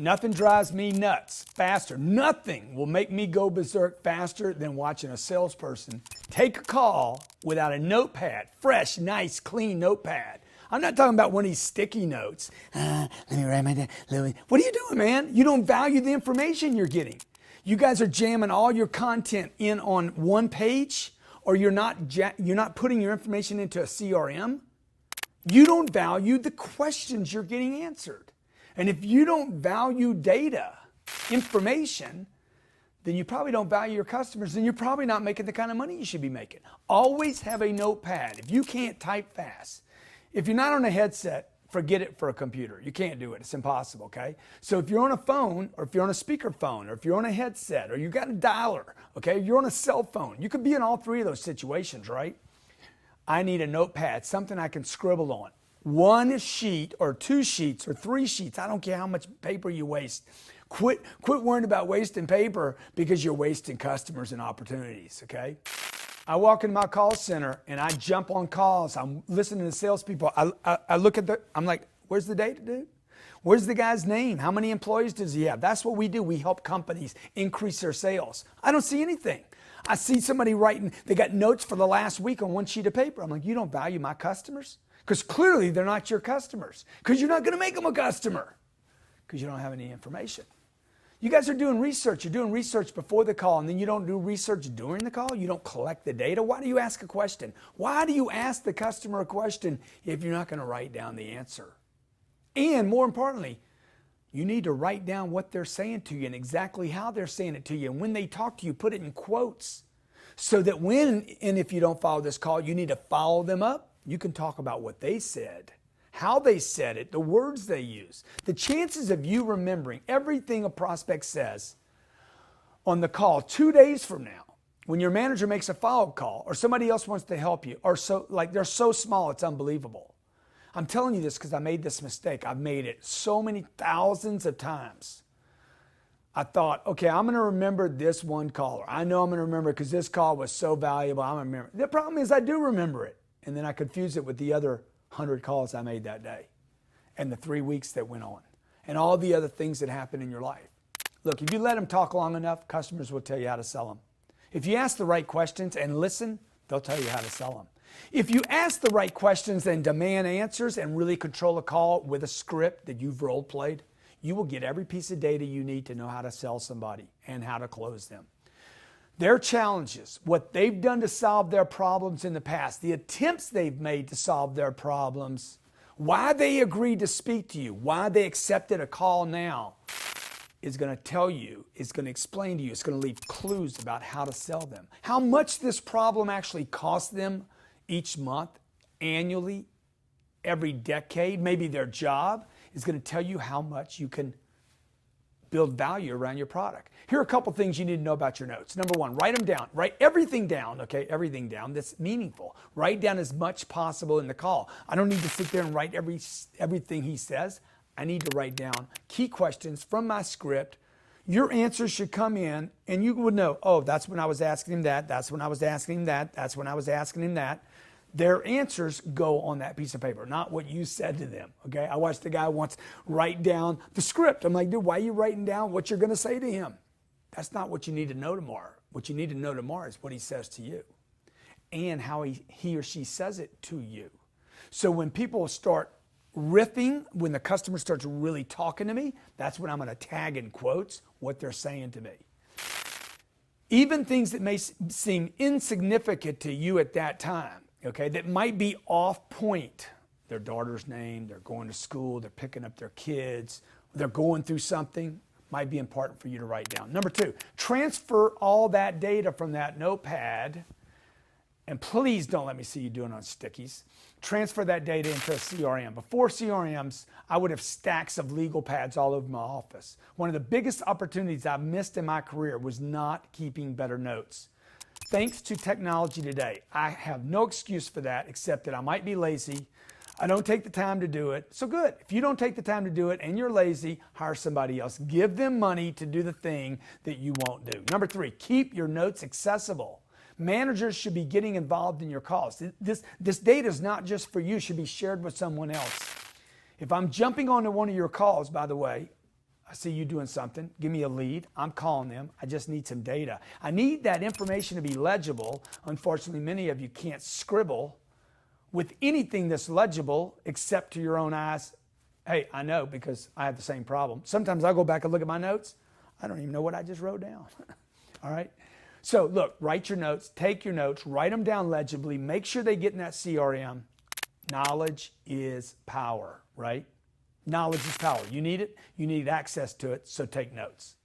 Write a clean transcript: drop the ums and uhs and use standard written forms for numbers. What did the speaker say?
Nothing drives me nuts faster. Nothing will make me go berserk faster than watching a salesperson take a call without a notepad, fresh, nice, clean notepad. I'm not talking about one of these sticky notes. Let me write my down. What are you doing, man? You don't value the information you're getting. You guys are jamming all your content in on one page, or you're not putting your information into a CRM. You don't value the questions you're getting answered. And if you don't value data, information, then you probably don't value your customers, and you're probably not making the kind of money you should be making. Always have a notepad. If you can't type fast, if you're not on a headset, forget it for a computer. You can't do it. It's impossible, okay? So if you're on a phone, or if you're on a speakerphone, or if you're on a headset, or you got a dialer, okay? You're on a cell phone. You could be in all three of those situations, right? I need a notepad, something I can scribble on. One sheet or two sheets or three sheets. I don't care how much paper you waste. Quit worrying about wasting paper because you're wasting customers and opportunities, okay? I walk into my call center and I jump on calls. I'm listening to salespeople. I look at I'm like, where's the data, dude? Where's the guy's name? How many employees does he have? That's what we do. We help companies increase their sales. I don't see anything. I see somebody writing, they got notes for the last week on one sheet of paper. I'm like, you don't value my customers? Because clearly they're not your customers. Because you're not going to make them a customer. Because you don't have any information. You guys are doing research. You're doing research before the call, and then you don't do research during the call. You don't collect the data. Why do you ask a question? Why do you ask the customer a question if you're not going to write down the answer? And more importantly, you need to write down what they're saying to you and exactly how they're saying it to you. And when they talk to you, put it in quotes so that when and if you don't follow this call, you need to follow them up. You can talk about what they said, how they said it, the words they use. The chances of you remembering everything a prospect says on the call 2 days from now, when your manager makes a follow-up call or somebody else wants to help you, are they're so small, it's unbelievable. I'm telling you this because I made this mistake. I've made it so many thousands of times. I thought, okay, I'm going to remember this one caller. I know I'm going to remember it because this call was so valuable. I'm going to remember. The problem is I do remember it. And then I confuse it with the other 100 calls I made that day and the 3 weeks that went on and all the other things that happened in your life. Look, if you let them talk long enough, customers will tell you how to sell them. If you ask the right questions and listen, they'll tell you how to sell them. If you ask the right questions and demand answers and really control a call with a script that you've role played, you will get every piece of data you need to know how to sell somebody and how to close them. Their challenges, what they've done to solve their problems in the past, the attempts they've made to solve their problems, why they agreed to speak to you, why they accepted a call now, is going to tell you, is going to explain to you, it's going to leave clues about how to sell them. How much this problem actually costs them each month, annually, every decade, maybe their job, is going to tell you how much you can build value around your product. Here are a couple things you need to know about your notes. Number one, write them down. Write everything down, okay? Everything down that's meaningful. Write down as much possible in the call. I don't need to sit there and write everything he says. I need to write down key questions from my script. Your answers should come in and you would know, oh, that's when I was asking him that. That's when I was asking him that. That's when I was asking him that. Their answers go on that piece of paper, not what you said to them, okay? I watched the guy once write down the script. I'm like, dude, why are you writing down what you're going to say to him? That's not what you need to know tomorrow. What you need to know tomorrow is what he says to you and how he or she says it to you. So when people start riffing, when the customer starts really talking to me, that's when I'm going to tag in quotes what they're saying to me. Even things that may seem insignificant to you at that time, okay, that might be off point. Their daughter's name, they're going to school, they're picking up their kids, they're going through something, might be important for you to write down. Number two, transfer all that data from that notepad, and please don't let me see you doing it on stickies. Transfer that data into a CRM. Before CRMs, I would have stacks of legal pads all over my office. One of the biggest opportunities I've missed in my career was not keeping better notes. Thanks to technology today, I have no excuse for that except that I might be lazy. I don't take the time to do it. So good. If you don't take the time to do it and you're lazy, hire somebody else. Give them money to do the thing that you won't do. Number three, keep your notes accessible. Managers should be getting involved in your calls. This data is not just for you, it should be shared with someone else. If I'm jumping onto one of your calls, by the way, I see you doing something. Give me a lead. I'm calling them. I just need some data. I need that information to be legible. Unfortunately, many of you can't scribble with anything that's legible except to your own eyes. Hey, I know because I have the same problem. Sometimes I go back and look at my notes. I don't even know what I just wrote down. All right? So look, write your notes, take your notes, write them down legibly, make sure they get in that CRM. Knowledge is power, right? Knowledge is power. You need it, you need access to it, so take notes.